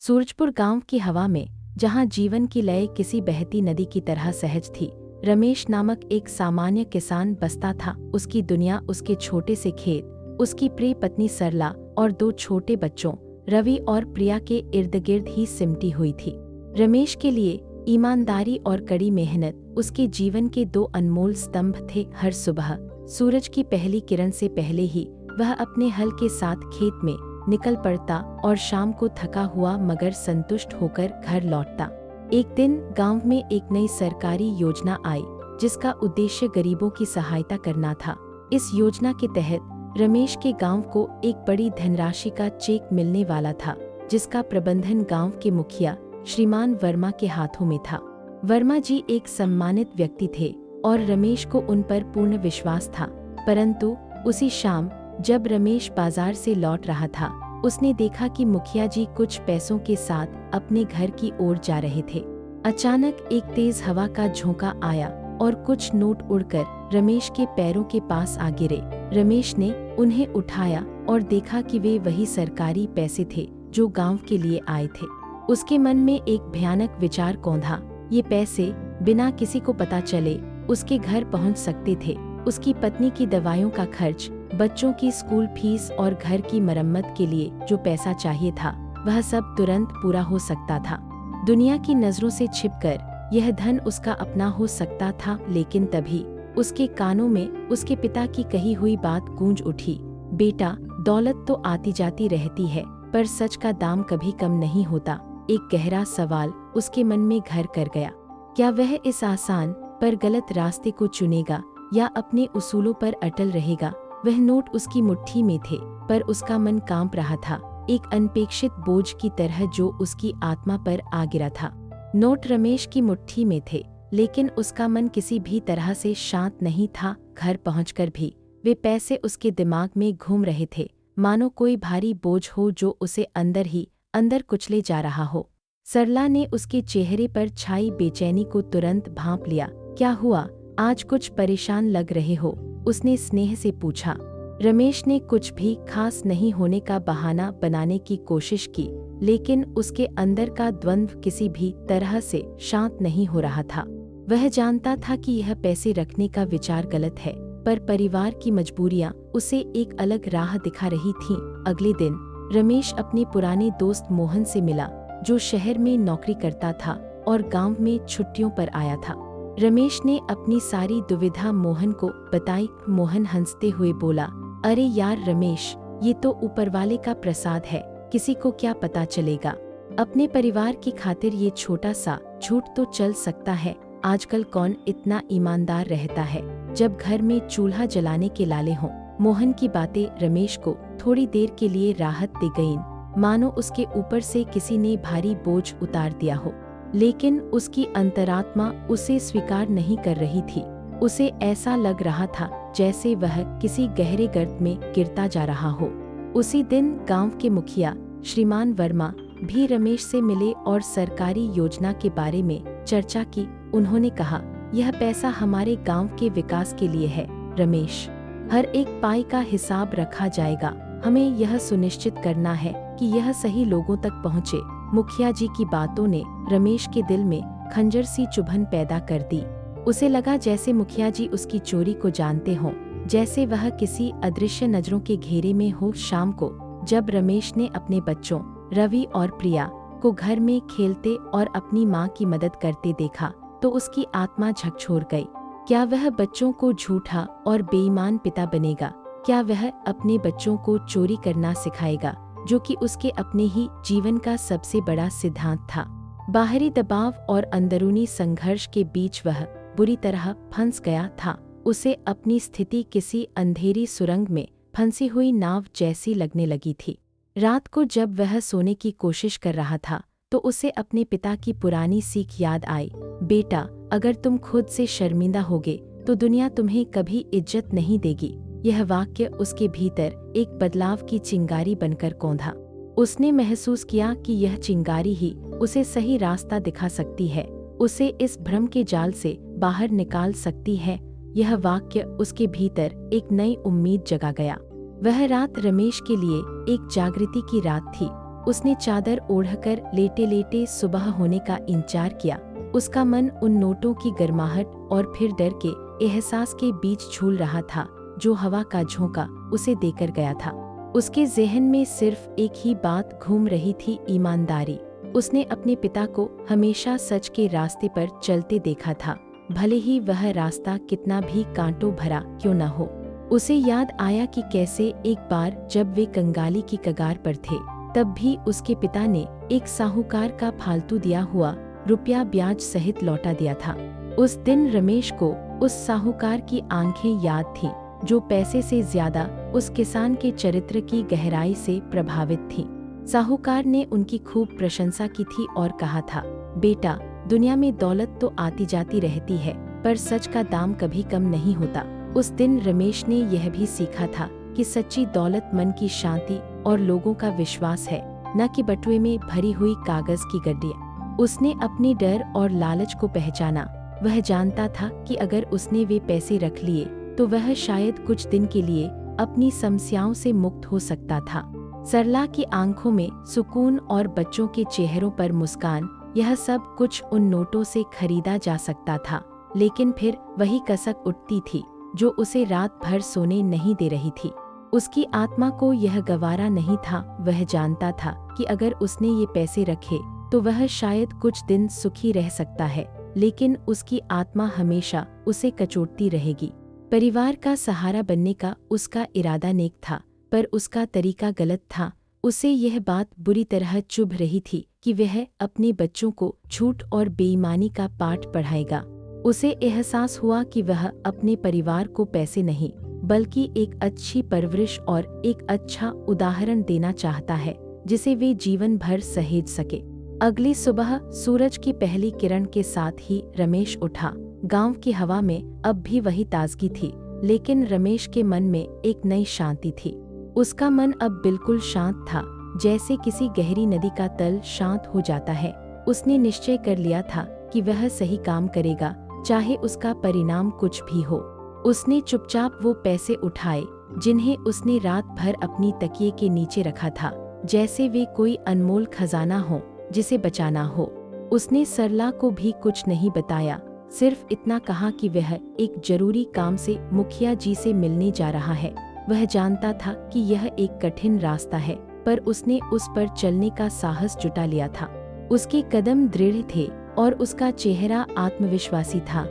सूरजपुर गांव की हवा में, जहां जीवन की लय किसी बहती नदी की तरह सहज थी, रमेश नामक एक सामान्य किसान बसता था। उसकी दुनिया उसके छोटे से खेत, उसकी प्रिय पत्नी सरला और दो छोटे बच्चों रवि और प्रिया के इर्द गिर्द ही सिमटी हुई थी। रमेश के लिए ईमानदारी और कड़ी मेहनत उसके जीवन के दो अनमोल स्तंभ थे। हर सुबह सूरज की पहली किरण से पहले ही वह अपने हल के साथ खेत में निकल पड़ता और शाम को थका हुआ मगर संतुष्ट होकर घर लौटता। एक दिन गांव में एक नई सरकारी योजना आई जिसका उद्देश्य गरीबों की सहायता करना था। इस योजना के तहत रमेश के गांव को एक बड़ी धनराशि का चेक मिलने वाला था, जिसका प्रबंधन गांव के मुखिया श्रीमान वर्मा के हाथों में था। वर्मा जी एक सम्मानित व्यक्ति थे और रमेश को उन पर पूर्ण विश्वास था। परंतु उसी शाम जब रमेश बाजार से लौट रहा था, उसने देखा कि मुखिया जी कुछ पैसों के साथ अपने घर की ओर जा रहे थे। अचानक एक तेज हवा का झोंका आया और कुछ नोट उड़कर रमेश के पैरों के पास आ गिरे। रमेश ने उन्हें उठाया और देखा कि वे वही सरकारी पैसे थे जो गांव के लिए आए थे। उसके मन में एक भयानक विचार कौंधा। ये पैसे बिना किसी को पता चले उसके घर पहुंच सकते थे। उसकी पत्नी की दवाइयों का खर्च, बच्चों की स्कूल फीस और घर की मरम्मत के लिए जो पैसा चाहिए था, वह सब तुरंत पूरा हो सकता था। दुनिया की नजरों से छिपकर यह धन उसका अपना हो सकता था। लेकिन तभी उसके कानों में उसके पिता की कही हुई बात गूंज उठी, बेटा, दौलत तो आती जाती रहती है, पर सच का दाम कभी कम नहीं होता। एक गहरा सवाल उसके मन में घर कर गया। क्या वह इस आसान पर गलत रास्ते को चुनेगा या अपने उसूलों पर अटल रहेगा? वह नोट उसकी मुट्ठी में थे, पर उसका मन कांप रहा था, एक अनपेक्षित बोझ की तरह जो उसकी आत्मा पर आ गिरा था। नोट रमेश की मुट्ठी में थे, लेकिन उसका मन किसी भी तरह से शांत नहीं था। घर पहुंचकर भी वे पैसे उसके दिमाग में घूम रहे थे, मानो कोई भारी बोझ हो जो उसे अंदर ही अंदर कुचले जा रहा हो। सरला ने उसके चेहरे पर छाई बेचैनी को तुरंत भांप लिया। क्या हुआ, आज कुछ परेशान लग रहे हो? उसने स्नेह से पूछा। रमेश ने कुछ भी खास नहीं होने का बहाना बनाने की कोशिश की, लेकिन उसके अंदर का द्वंद्व किसी भी तरह से शांत नहीं हो रहा था। वह जानता था कि यह पैसे रखने का विचार गलत है, पर परिवार की मजबूरियां उसे एक अलग राह दिखा रही थीं। अगले दिन रमेश अपने पुराने दोस्त मोहन से मिला, जो शहर में नौकरी करता था और गांव में छुट्टियों पर आया था। रमेश ने अपनी सारी दुविधा मोहन को बताई। मोहन हंसते हुए बोला, अरे यार रमेश, ये तो ऊपर वाले का प्रसाद है, किसी को क्या पता चलेगा। अपने परिवार की खातिर ये छोटा सा झूठ तो चल सकता है। आजकल कौन इतना ईमानदार रहता है जब घर में चूल्हा जलाने के लाले हों। मोहन की बातें रमेश को थोड़ी देर के लिए राहत दे गईं, मानो उसके ऊपर से किसी ने भारी बोझ उतार दिया हो। लेकिन उसकी अंतरात्मा उसे स्वीकार नहीं कर रही थी। उसे ऐसा लग रहा था जैसे वह किसी गहरे गर्त में गिरता जा रहा हो। उसी दिन गांव के मुखिया श्रीमान वर्मा भी रमेश से मिले और सरकारी योजना के बारे में चर्चा की। उन्होंने कहा, यह पैसा हमारे गांव के विकास के लिए है रमेश, हर एक पाई का हिसाब रखा जाएगा। हमें यह सुनिश्चित करना है कि यह सही लोगों तक पहुँचे। मुखिया जी की बातों ने रमेश के दिल में खंजर सी चुभन पैदा कर दी। उसे लगा जैसे मुखिया जी उसकी चोरी को जानते हों, जैसे वह किसी अदृश्य नजरों के घेरे में हो। शाम को जब रमेश ने अपने बच्चों रवि और प्रिया को घर में खेलते और अपनी माँ की मदद करते देखा, तो उसकी आत्मा झकझोर गई। क्या वह बच्चों को झूठा और बेईमान पिता बनेगा? क्या वह अपने बच्चों को चोरी करना सिखाएगा, जो कि उसके अपने ही जीवन का सबसे बड़ा सिद्धांत था? बाहरी दबाव और अंदरूनी संघर्ष के बीच वह बुरी तरह फंस गया था। उसे अपनी स्थिति किसी अंधेरी सुरंग में फंसी हुई नाव जैसी लगने लगी थी। रात को जब वह सोने की कोशिश कर रहा था, तो उसे अपने पिता की पुरानी सीख याद आई, बेटा, अगर तुम खुद से शर्मिंदा होगे तो दुनिया तुम्हें कभी इज्जत नहीं देगी। यह वाक्य उसके भीतर एक बदलाव की चिंगारी बनकर कौंधा। उसने महसूस किया कि यह चिंगारी ही उसे सही रास्ता दिखा सकती है, उसे इस भ्रम के जाल से बाहर निकाल सकती है। यह वाक्य उसके भीतर एक नई उम्मीद जगा गया। वह रात रमेश के लिए एक जागृति की रात थी। उसने चादर ओढ़कर लेटे लेटे सुबह होने का इंतजार किया। उसका मन उन नोटों की गर्माहट और फिर डर के एहसास के बीच झूल रहा था जो हवा का झोंका उसे देकर गया था। उसके ज़हन में सिर्फ एक ही बात घूम रही थी, ईमानदारी। उसने अपने पिता को हमेशा सच के रास्ते पर चलते देखा था, भले ही वह रास्ता कितना भी कांटों भरा क्यों न हो। उसे याद आया कि कैसे एक बार जब वे कंगाली की कगार पर थे, तब भी उसके पिता ने एक साहूकार का फालतू दिया हुआ रुपया ब्याज सहित लौटा दिया था। उस दिन रमेश को उस साहूकार की आंखें याद थीं, जो पैसे से ज्यादा उस किसान के चरित्र की गहराई से प्रभावित थीं। साहूकार ने उनकी खूब प्रशंसा की थी और कहा था, बेटा, दुनिया में दौलत तो आती जाती रहती है, पर सच का दाम कभी कम नहीं होता। उस दिन रमेश ने यह भी सीखा था कि सच्ची दौलत मन की शांति और लोगों का विश्वास है, न कि बटुए में भरी हुई कागज की गड्डियाँ। उसने अपने डर और लालच को पहचाना। वह जानता था कि अगर उसने वे पैसे रख लिए तो वह शायद कुछ दिन के लिए अपनी समस्याओं से मुक्त हो सकता था। सरला की आंखों में सुकून और बच्चों के चेहरों पर मुस्कान, यह सब कुछ उन नोटों से खरीदा जा सकता था। लेकिन फिर वही कसक उठती थी जो उसे रात भर सोने नहीं दे रही थी। उसकी आत्मा को यह गवारा नहीं था। वह जानता था कि अगर उसने ये पैसे रखे तो वह शायद कुछ दिन सुखी रह सकता है, लेकिन उसकी आत्मा हमेशा उसे कचोटती रहेगी। परिवार का सहारा बनने का उसका इरादा नेक था, पर उसका तरीका गलत था। उसे यह बात बुरी तरह चुभ रही थी कि वह अपने बच्चों को झूठ और बेईमानी का पाठ पढ़ाएगा। उसे एहसास हुआ कि वह अपने परिवार को पैसे नहीं, बल्कि एक अच्छी परवरिश और एक अच्छा उदाहरण देना चाहता है, जिसे वे जीवन भर सहेज सके। अगली सुबह सूरज की पहली किरण के साथ ही रमेश उठा। गांव की हवा में अब भी वही ताजगी थी, लेकिन रमेश के मन में एक नई शांति थी। उसका मन अब बिल्कुल शांत था, जैसे किसी गहरी नदी का तल शांत हो जाता है। उसने निश्चय कर लिया था कि वह सही काम करेगा, चाहे उसका परिणाम कुछ भी हो। उसने चुपचाप वो पैसे उठाए जिन्हें उसने रात भर अपनी तकिए के नीचे रखा था, जैसे वे कोई अनमोल खजाना हो जिसे बचाना हो। उसने सरला को भी कुछ नहीं बताया, सिर्फ इतना कहा कि वह एक जरूरी काम से मुखिया जी से मिलने जा रहा है। वह जानता था कि यह एक कठिन रास्ता है, पर उसने उस पर चलने का साहस जुटा लिया था। उसके कदम दृढ़ थे और उसका चेहरा आत्मविश्वासी था।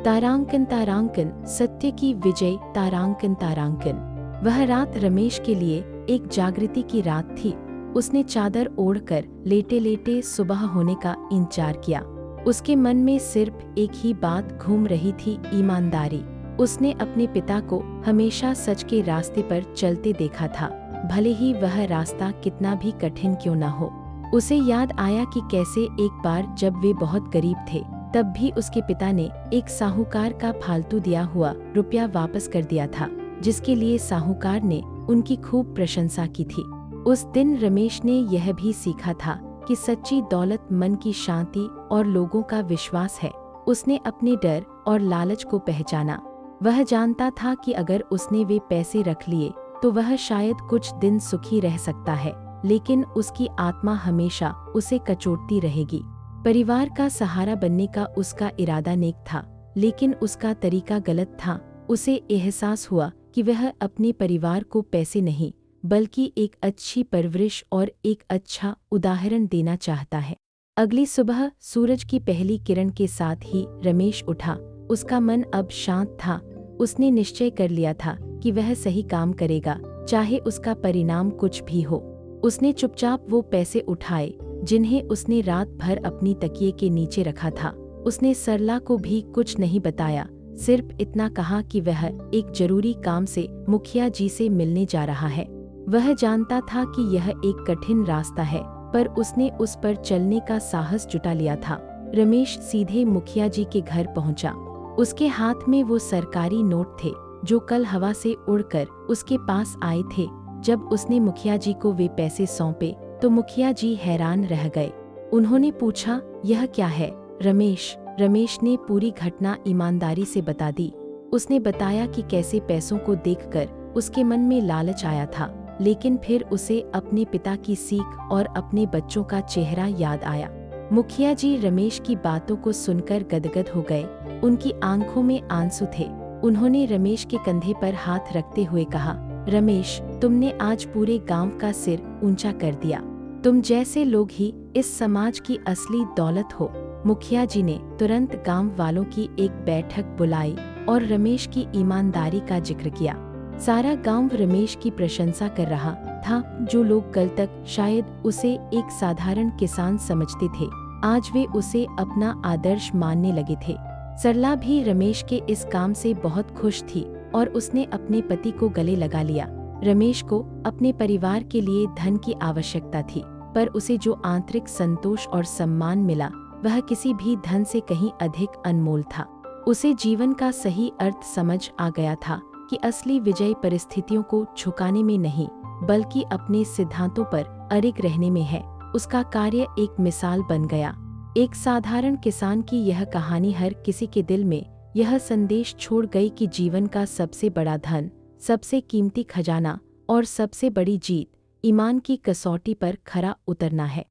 तारांकन तारांकन, सत्य की विजय, तारांकन तारांकन। वह रात रमेश के लिए एक जागृति की रात थी। उसने चादर ओढ़कर लेटे लेटे सुबह होने का इंतजार किया। उसके मन में सिर्फ एक ही बात घूम रही थी, ईमानदारी। उसने अपने पिता को हमेशा सच के रास्ते पर चलते देखा था, भले ही वह रास्ता कितना भी कठिन क्यों न हो। उसे याद आया कि कैसे एक बार जब वे बहुत गरीब थे, तब भी उसके पिता ने एक साहूकार का फालतू दिया हुआ रुपया वापस कर दिया था, जिसके लिए साहूकार ने उनकी खूब प्रशंसा की थी। उस दिन रमेश ने यह भी सीखा था कि सच्ची दौलत मन की शांति और लोगों का विश्वास है। उसने अपने डर और लालच को पहचाना। वह जानता था कि अगर उसने वे पैसे रख लिए तो वह शायद कुछ दिन सुखी रह सकता है, लेकिन उसकी आत्मा हमेशा उसे कचोटती रहेगी। परिवार का सहारा बनने का उसका इरादा नेक था, लेकिन उसका तरीका गलत था। उसे एहसास हुआ कि वह अपने परिवार को पैसे नहीं, बल्कि एक अच्छी परवरिश और एक अच्छा उदाहरण देना चाहता है। अगली सुबह सूरज की पहली किरण के साथ ही रमेश उठा। उसका मन अब शांत था। उसने निश्चय कर लिया था कि वह सही काम करेगा, चाहे उसका परिणाम कुछ भी हो। उसने चुपचाप वो पैसे उठाए जिन्हें उसने रात भर अपनी तकिए के नीचे रखा था। उसने सरला को भी कुछ नहीं बताया, सिर्फ इतना कहा कि वह एक जरूरी काम से मुखिया जी से मिलने जा रहा है। वह जानता था कि यह एक कठिन रास्ता है, पर उसने उस पर चलने का साहस जुटा लिया था। रमेश सीधे मुखिया जी के घर पहुंचा। उसके हाथ में वो सरकारी नोट थे जो कल हवा से उड़कर उसके पास आए थे। जब उसने मुखिया जी को वे पैसे सौंपे तो मुखिया जी हैरान रह गए। उन्होंने पूछा, यह क्या है रमेश? रमेश ने पूरी घटना ईमानदारी से बता दी। उसने बताया कि कैसे पैसों को देखकर उसके मन में लालच आया था, लेकिन फिर उसे अपने पिता की सीख और अपने बच्चों का चेहरा याद आया। मुखिया जी रमेश की बातों को सुनकर गदगद हो गए। उनकी आंखों में आंसू थे। उन्होंने रमेश के कंधे पर हाथ रखते हुए कहा, रमेश, तुमने आज पूरे गांव का सिर ऊंचा कर दिया। तुम जैसे लोग ही इस समाज की असली दौलत हो। मुखिया जी ने तुरंत गांव वालों की एक बैठक बुलाई और रमेश की ईमानदारी का जिक्र किया। सारा गांव रमेश की प्रशंसा कर रहा था। जो लोग कल तक शायद उसे एक साधारण किसान समझते थे, आज वे उसे अपना आदर्श मानने लगे थे। सरला भी रमेश के इस काम से बहुत खुश थी और उसने अपने पति को गले लगा लिया। रमेश को अपने परिवार के लिए धन की आवश्यकता थी, पर उसे जो आंतरिक संतोष और सम्मान मिला वह किसी भी धन से कहीं अधिक अनमोल था। उसे जीवन का सही अर्थ समझ आ गया था कि असली विजय परिस्थितियों को झुकाने में नहीं, बल्कि अपने सिद्धांतों पर अडिग रहने में है। उसका कार्य एक मिसाल बन गया। एक साधारण किसान की यह कहानी हर किसी के दिल में यह संदेश छोड़ गई कि जीवन का सबसे बड़ा धन, सबसे कीमती खजाना और सबसे बड़ी जीत ईमान की कसौटी पर खरा उतरना है।